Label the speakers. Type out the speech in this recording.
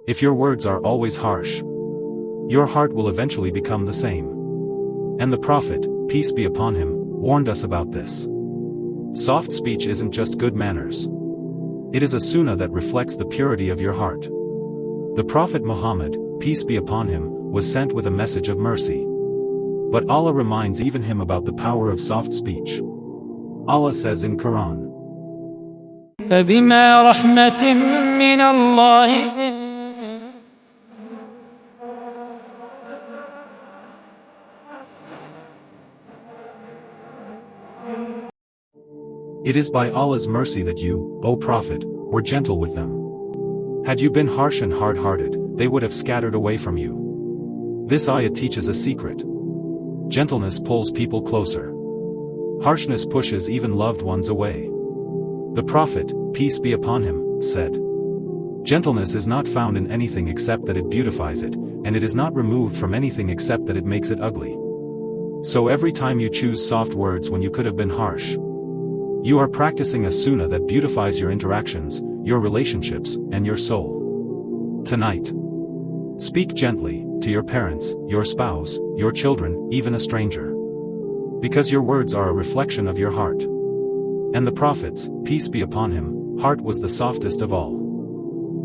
Speaker 1: If your words are always harsh, your heart will eventually become the same. And the Prophet, peace be upon him, warned us about this. Soft speech isn't just good manners. It is a sunnah that reflects the purity of your heart. The Prophet Muhammad, peace be upon him, was sent with a message of mercy. But Allah reminds even him about the power of soft speech. Allah says in Quran,
Speaker 2: فَبِمَا رَحْمَةٍ مِّنَ اللَّهِ
Speaker 1: It is by Allah's mercy that you, O Prophet, were gentle with them. Had you been harsh and hard-hearted, they would have scattered away from you. This ayah teaches a secret. Gentleness pulls people closer. Harshness pushes even loved ones away. The Prophet, peace be upon him, said, "Gentleness is not found in anything except that it beautifies it, and it is not removed from anything except that it makes it ugly." So every time you choose soft words when you could have been harsh, you are practicing a sunnah that beautifies your interactions, your relationships, and your soul. Tonight, speak gently, to your parents, your spouse, your children, even a stranger. Because your words are a reflection of your heart. And the Prophet's, peace be upon him, heart was the softest of all.